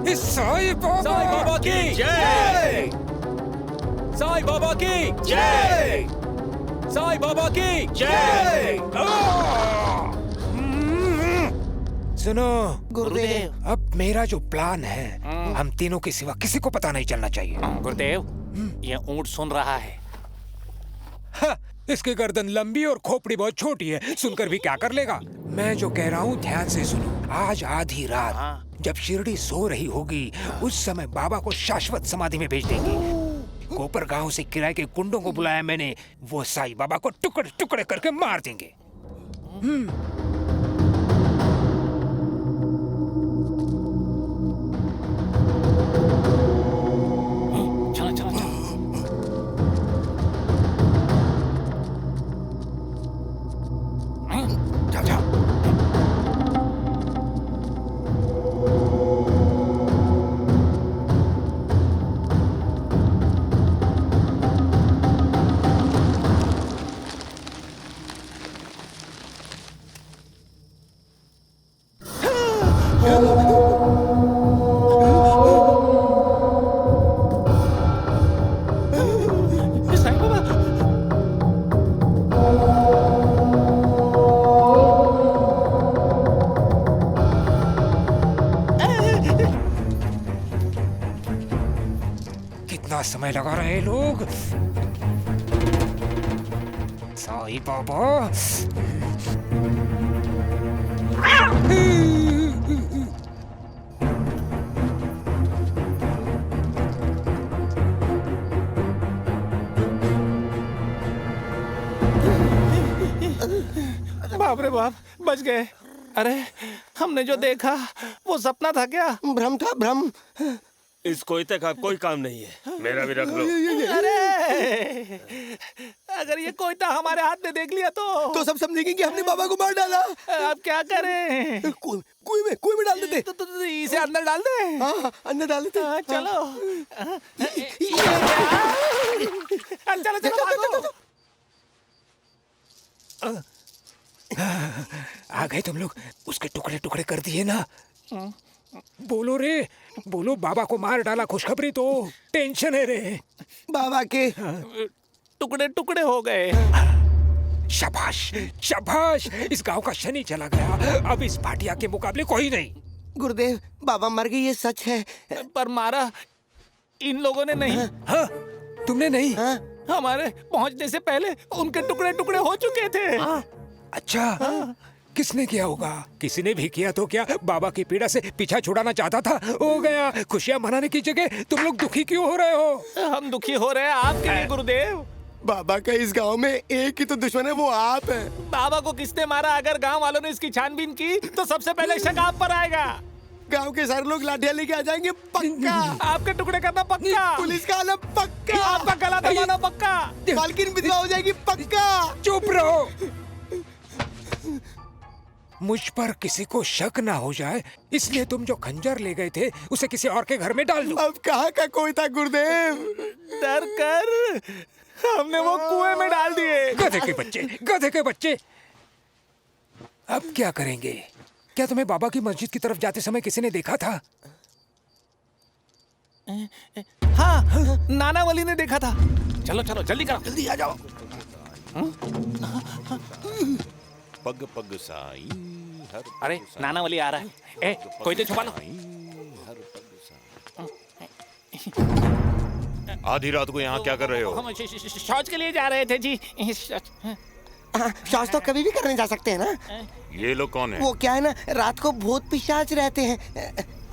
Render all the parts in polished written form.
साईं बाबा साईं बाबा की जय। साईं बाबा की जय। साईं बाबा की जय। सुनो गुरुदेव। अब मेरा जो प्लान है, हम तीनों के सिवा किसी को पता नहीं चलना चाहिए। गुरुदेव, ये ऊंट सुन रहा है। हाँ, इसकी गर्दन लंबी और खोपड़ी बहुत छोटी है, सुनकर भी क्या कर लेगा। मैं जो कह रहा हूँ ध्यान से सुनो। आज आधी रात जब शिरडी सो रही होगी, उस समय बाबा को शाश्वत समाधि में भेज देंगे। कोपर गांव से किराए के गुंडों को बुलाया मैंने, वो साईं बाबा को टुकड़े टुकड़े करके मार देंगे। चलो चलो चलो। जा जा। साईं बाबा। कितना समय लगा रहे हैं लोग। साईं बाबा बाप रे बाप, बच गए। अरे, हमने जो देखा वो सपना था क्या? भ्रम था, भ्रम। इस कोयते का कोई काम नहीं है, मेरा भी रख लो। अरे, अगर ये कोयता हमारे हाथ में देख लिया तो सब समझेंगे कि हमने बाबा को मार डाला। अब क्या करें? कुएं में डाल देते। तो इसे अंदर डाल दे। हाँ, अंदर डाल देते। चलो। चलो चलो भागो। आ गए तुम लोग। उसके टुकड़े टुकड़े कर दिए ना। बोलो रे, बोलो बाबा को मार डाला, खुशखबरी तो। टेंशन है रे। बाबा के टुकड़े टुकड़े हो गए। शाबाश शाबाश, इस गांव का शनि चला गया। अब इस भाटिया के मुकाबले कोई नहीं। गुरुदेव, बाबा मर गई, ये सच है। पर मारा इन लोगों ने नहीं। हाँ, तुमने नहीं? हाँ? हमारे पहुंचने से पहले उनके टुकड़े टुकड़े हो चुके थे। अच्छा, किसने किया होगा? किसी ने भी किया तो क्या? बाबा की पीड़ा से पीछा छुड़ाना चाहता था, हो गया। खुशियां मनाने की जगह तुम लोग दुखी क्यों हो रहे हो? हम दुखी हो रहे हैं आपके लिए गुरुदेव। बाबा का इस गांव में एक ही तो दुश्मन है, वो आप है। बाबा को किसने मारा? अगर गांव वालों ने इसकी छानबीन की तो सबसे पहले शक आप पर आएगा। गांव के सारे लोग लाठियां लेके आ जाएंगे, पक्का। आपके टुकड़े करना पक्का। पुलिस का आना पक्का। आपका गला दबाना पक्का। मालकिन विधवा हो जाएगी, पक्का। चुप रहो। मुझ पर किसी को शक ना हो जाए, इसलिए तुम जो खंजर ले गए थे उसे किसी और के घर में डाल दो। अब कहाँ का कोई था गुरुदेव? डर कर हमने वो कुएं में डाल दिए। गधे के बच्चे, गधे के बच्चे। अब क्या करेंगे? क्या तुम्हें बाबा की मस्जिद की तरफ जाते समय किसी ने देखा था? हाँ, नाना वली ने देखा था। चलो चलो जल्दी करो, जल्दी आ जाओ। पग पग साई हर पग अरे साई, नाना वली आ रहा है। ए, कोई तो छुपा लो। हर पग साई। आधी रात को यहाँ क्या कर रहे हो? हम शौच के लिए जा रहे थे जी। हाँ, शौच तो कभी भी करने जा सकते हैं ना। ये लोग कौन है? वो क्या है ना, रात को भूत पिशाच रहते हैं।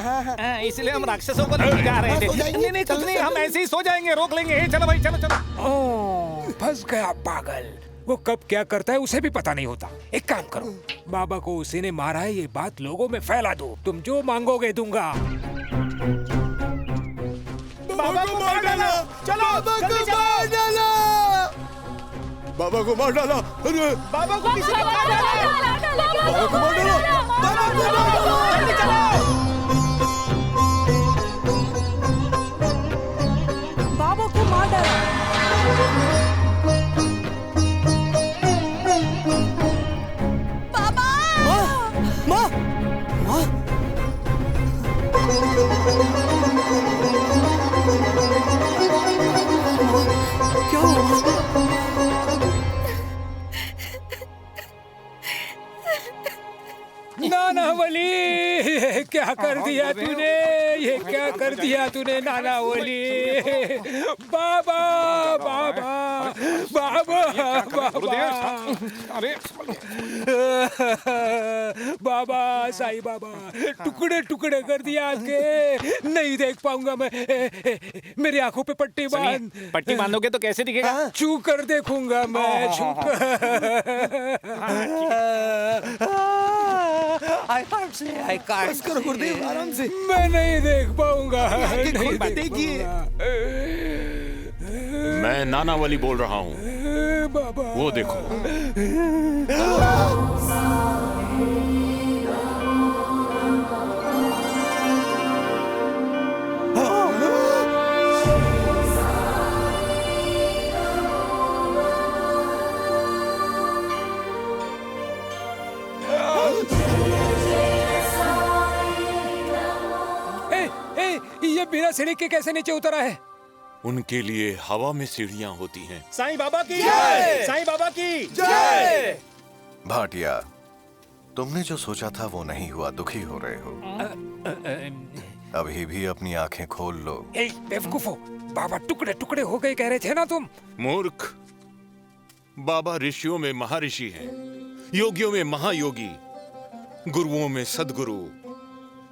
हाँ हाँ। इसलिए हम राक्षसों को लेकर जा रहे थे। सो जाएंगे। नहीं नहीं, कुछ नहीं, हम ऐसे ही सो जाएंगे, रोक लेंगे। चलो भाई, चलो चलो। ओह, फंस गया पागल। वो कब क्या करता है उसे भी पता नहीं होता। एक काम करो, बाबा को उसी ने मारा है ये बात लोगों में फैला दो। तुम जो मांगोगे दूंगा। बाबा को मार डाला। चलो बाबा को जल्दी चलो। मार डाला। बाबा को मार डाला। अरे बाबा को किसी ने मार डाला। बाबा को मार डाला। बाबा को मार डाला। जल्दी चलो। बाबा को मार डाला। माँ, माँ, माँ। क्या हुआ? नानावली, ये क्या कर दिया तूने? ये क्या कर दिया तूने नानावली? बाबा बाबा बाबा बाबा, अरे बाबा साईं बाबा, टुकड़े टुकड़े कर दिया के, नहीं देख पाऊंगा मैं। मेरी आंखों पे पट्टी बांध। पट्टी बांधोगे तो कैसे दिखेगा? छू कर देखूंगा मैं, छू बस करो गुरुदेव, आराम से। मैं नहीं देख पाऊंगा। आंखें खोल नहीं के देख देखिए। पाऊंगा। मैं नानावली बोल रहा हूँ। बाबा वो देखो। ये बिना सीढ़ी के कैसे नीचे उतरा है? उनके लिए हवा में सीढ़ियाँ होती हैं। साईं बाबा की जय! साईं बाबा की जय! भाटिया, तुमने जो सोचा था वो नहीं हुआ, दुखी हो रहे हो। अभी भी अपनी आंखें खोल लो। बेवकूफो, बाबा टुकड़े टुकड़े हो गए कह रहे थे ना तुम। मूर्ख, बाबा ऋषियों में महर्षि हैं, योगियों में महायोगी, गुरुओं में सद्गुरु,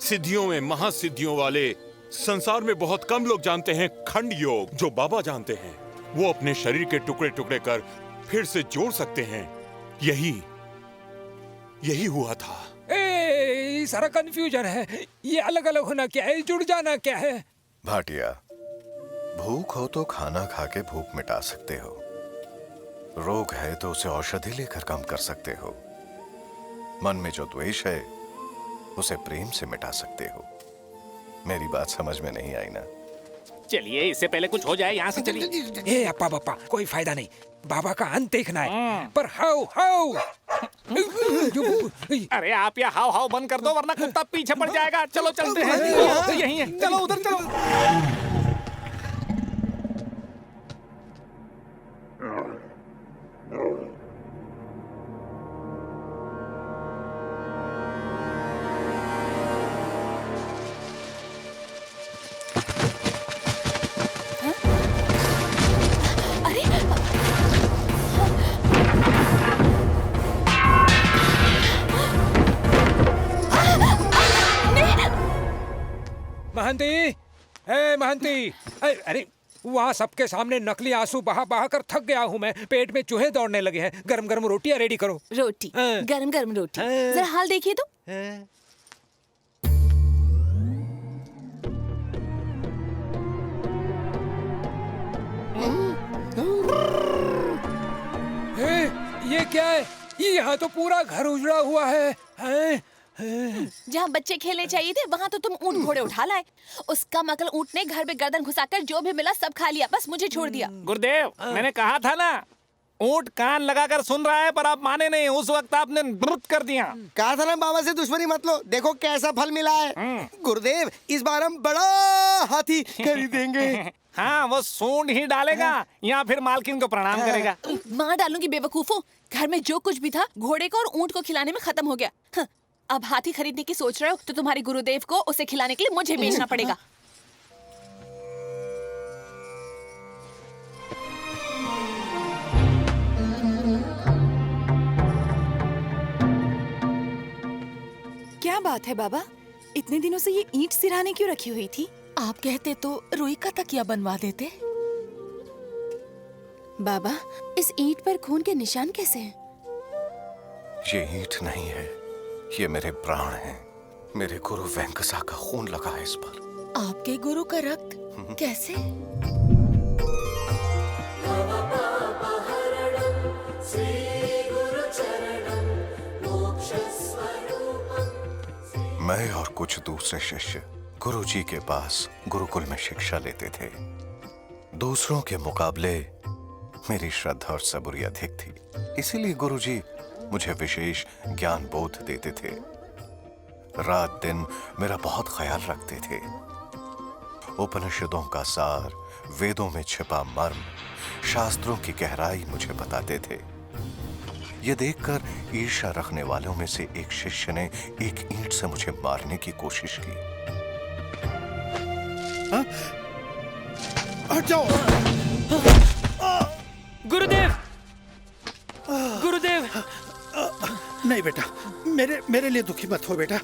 सिद्धियों में महासिद्धियों वाले संसार में बहुत कम लोग जानते हैं खंड योग। जो बाबा जानते हैं वो अपने शरीर के टुकड़े टुकड़े कर फिर से जोड़ सकते हैं। यही हुआ था। सारा कंफ्यूजन है। ये अलग अलग होना क्या है, जुड़ जाना क्या है? भाटिया, भूख हो तो खाना खा के भूख मिटा सकते हो, रोग है तो उसे औषधि लेकर कम कर सकते हो, मन में जो द्वेष है उसे प्रेम से मिटा सकते हो। मेरी बात समझ में नहीं आई ना? चलिए, इससे पहले कुछ हो जाए, यहाँ से चलिए। ए अपा बप्पा, कोई फायदा नहीं, बाबा का अंत देखना है। पर हाउ हाउ अरे आप या हाव हाव बंद कर दो वरना कुत्ता पीछे पड़ जाएगा। चलो चलते हैं, यही है, चलो उधर चलो। महंती, महंती, अरे वहाँ सबके सामने नकली आंसू बहा बहा कर थक गया हूँ मैं। पेट में चूहे दौड़ने लगे हैं। गरम गरम रोटियाँ रेडी करो। रोटी, गरम गरम रोटी। जरा हाल देखिए तो। ये क्या है? यहाँ तो पूरा घर उजड़ा हुआ है। जहाँ बच्चे खेलने चाहिए थे वहाँ तो तुम ऊँट घोड़े उठा लाए। उस कम अकल ऊँट ने घर में गर्दन घुसाकर जो भी मिला सब खा लिया, बस मुझे छोड़ दिया। गुरुदेव, मैंने कहा था ना, ऊँट कान लगाकर सुन रहा है पर आप माने नहीं। उस वक्त आपने नृत्य कर दिया। कहा था ना बाबा से दुश्मनी मत लो, देखो कैसा फल मिला है। गुरुदेव, इस बार हम बड़ा हाथी खरीदेंगे। हाँ, वो सूंड ही डालेगा या फिर मालकिन को प्रणाम करेगा। मार डालूंगी बेवकूफो। घर में जो कुछ भी था घोड़े को और ऊँट को खिलाने में खत्म हो गया। अब हाथी खरीदने की सोच रहे हो तो तुम्हारे गुरुदेव को उसे खिलाने के लिए मुझे बेचना पड़ेगा। क्या बात है बाबा, इतने दिनों से ये ईंट सिराने क्यों रखी हुई थी? आप कहते तो रुई का तकिया बनवा देते। बाबा, इस ईंट पर खून के निशान कैसे हैं? ये ईंट नहीं है, ये मेरे प्राण हैं। मेरे गुरु वेंकसा का खून लगा है इस पर। आपके गुरु का रक्त कैसे? मैं और कुछ दूसरे शिष्य गुरुजी के पास गुरुकुल में शिक्षा लेते थे। दूसरों के मुकाबले मेरी श्रद्धा और सबूरी अधिक थी, इसीलिए गुरुजी मुझे विशेष ज्ञान बोध देते थे। रात दिन मेरा बहुत ख्याल रखते थे। उपनिषदों का सार, वेदों में छिपा मर्म, शास्त्रों की गहराई मुझे बताते थे। ये देखकर ईर्ष्या रखने वालों में से एक शिष्य ने एक ईंट से मुझे मारने की कोशिश की। हट जाओ। गुरुदेव, गुरुदेव। नहीं बेटा, मेरे लिए दुखी मत हो बेटा।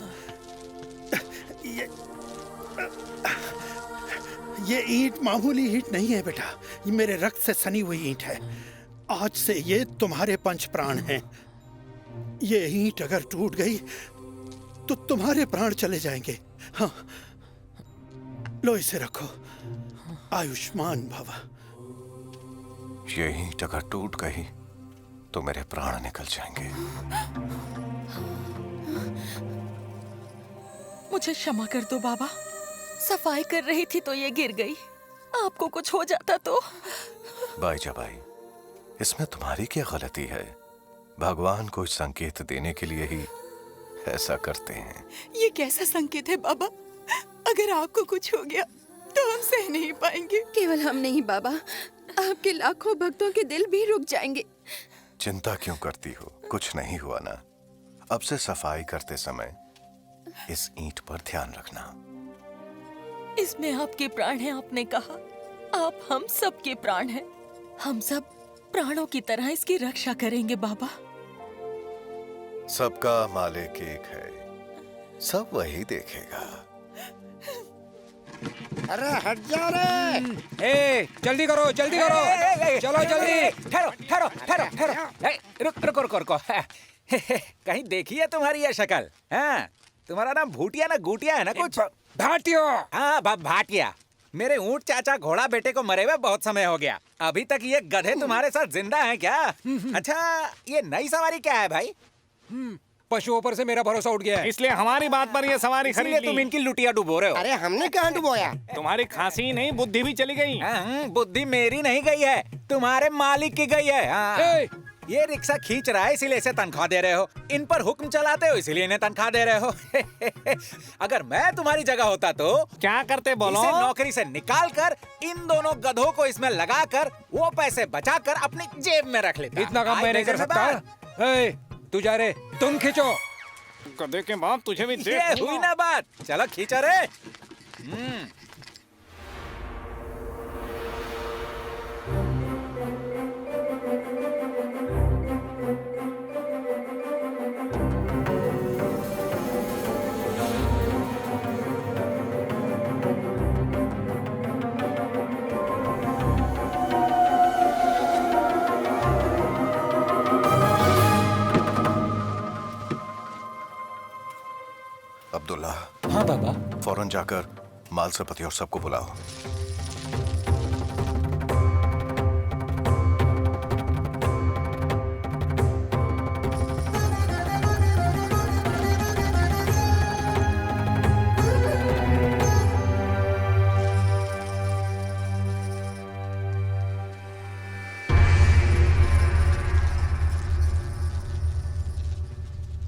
ये ईंट मामूली ईंट नहीं है बेटा, ये मेरे रक्त से सनी हुई ईंट है। आज से ये तुम्हारे पंच प्राण हैं। ये ईंट अगर टूट गई तो तुम्हारे प्राण चले जाएंगे। हाँ, लो इसे रखो, आयुष्मान भव। ये ईंट अगर टूट गई तो मेरे प्राण निकल जाएंगे। मुझे क्षमा कर दो बाबा, सफाई कर रही थी तो ये गिर गई। आपको कुछ हो जाता तो। बाईजाबाई, इसमें तुम्हारी क्या गलती है? भगवान को संकेत देने के लिए ही ऐसा करते हैं। ये कैसा संकेत है बाबा? अगर आपको कुछ हो गया तो हम सह नहीं पाएंगे। केवल हम नहीं बाबा, आपके लाखों भक्तों के दिल भी रुक जाएंगे। चिंता क्यों करती हो? कुछ नहीं हुआ ना। अब से सफाई करते समय इस ईंट पर ध्यान रखना। इसमें आपके प्राण हैं, आपने कहा। आप हम सब के प्राण हैं। हम सब प्राणों की तरह इसकी रक्षा करेंगे बाबा। सबका मालिक एक है, सब वही देखेगा। अरे हट जा रे। ए, जल्दी करो, जल्दी करो। चलो जल्दी। ठहरो ठहरो ठहरो ठहरो। रुक रुको रुको रुको। कहीं देखी है तुम्हारी ये शक्ल? हाँ, तुम्हारा नाम भूटिया ना गूटिया है ना कुछ? भाटियो। हाँ, भाटिया। मेरे ऊंट चाचा घोड़ा बेटे को मरे हुए बहुत समय हो गया। अभी तक ये गधे तुम्हारे साथ जिंदा हैं क्या? अच्छा, ये नई सवारी क्या है भाई? पशुओं पर से मेरा भरोसा उठ गया है। इसलिए हमारी बात पर ये सवारी इसलिए खरीद तुम ली। इनकी लुटिया डुबो रहे हो। अरे हमने कहाँ डुबोया? तुम्हारी खांसी नहीं, बुद्धि भी चली गई। बुद्धि मेरी नहीं गई है, तुम्हारे मालिक की गई है। हाँ। ए! ये रिक्शा खींच रहा है इसीलिए इसे तनख्वाह दे रहे हो। इन पर हुक्म चलाते हो इसीलिए इन्हें तनख्वाह दे रहे हो। अगर मैं तुम्हारी जगह होता तो क्या करते बोलो? इसे नौकरी से निकाल कर इन दोनों गधों को इसमें लगाकर वो पैसे बचाकर अपनी जेब में रख लेता। इतना काम मैं नहीं कर सकता। ए, तू जा रे, तुम खींचो। गधे के बाप, तुझे भी ये हुई ना बात। चलो खींचो रे। अब्दुल्ला। हाँ बाबा। फौरन जाकर मालसपति और सबको बुलाओ।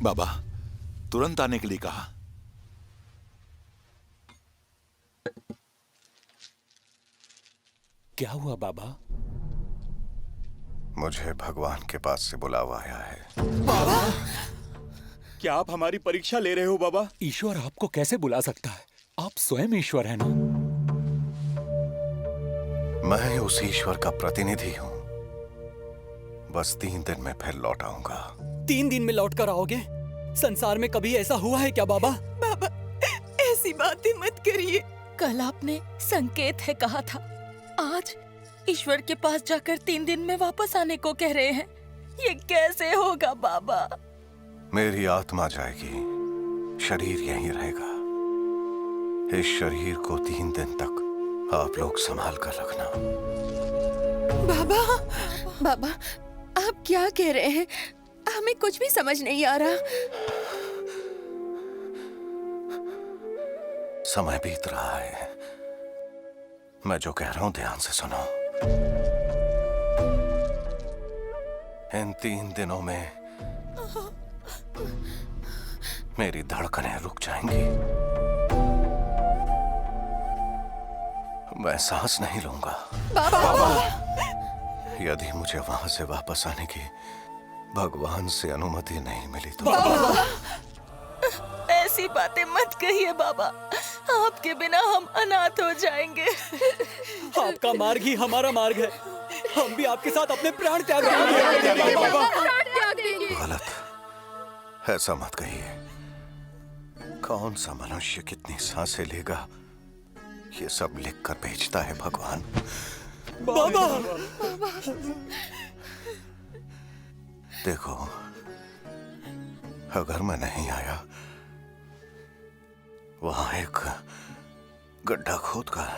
बाबा, तुरंत आने के लिए कहा। क्या हुआ बाबा? मुझे भगवान के पास से बुलावा आया है। बाबा, क्या आप हमारी परीक्षा ले रहे हो बाबा? ईश्वर आपको कैसे बुला सकता है? आप स्वयं ईश्वर है ना? मैं उस ईश्वर का प्रतिनिधि हूँ। बस 3 दिन में फिर लौट आऊंगा। 3 दिन में लौट कर आओगे? संसार में कभी ऐसा हुआ है क्या बाबा? बाबा, ऐसी बातें मत करिए। कल आपने संकेत है कहा था, आज ईश्वर के पास जाकर 3 दिन में वापस आने को कह रहे हैं। ये कैसे होगा बाबा? मेरी आत्मा जाएगी, शरीर यहीं रहेगा। इस शरीर को 3 दिन तक आप लोग संभाल कर रखना। बाबा, बाबा, आप क्या कह रहे हैं? हमें कुछ भी समझ नहीं आ रहा। समय बीत रहा है, मैं जो कह रहा हूं ध्यान से सुनो। इन 3 दिनों में मेरी धड़कनें रुक जाएंगी। मैं सांस नहीं लूंगा। बाबा। यदि मुझे वहां से वापस आने की भगवान से अनुमति नहीं मिली तो ऐसी बातें मत कहिए बाबा, आपके बिना हम अनाथ हो जाएंगे। आपका मार्ग ही हमारा मार्ग है, हम भी आपके साथ अपने प्राण त्याग देंगे। गलत, ऐसा मत कहिए। कौन सा मनुष्य कितनी सांसें लेगा ये सब लिख कर भेजता है भगवान। बाबा। देखो, अगर मैं नहीं आया, वहां एक गड्ढा खोद कर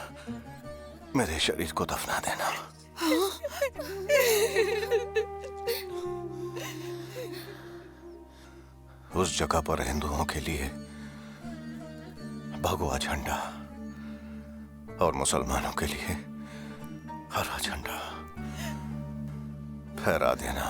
मेरे शरीर को दफना देना। उस जगह पर हिंदुओं के लिए भगवा झंडा और मुसलमानों के लिए हरा झंडा फहरा देना।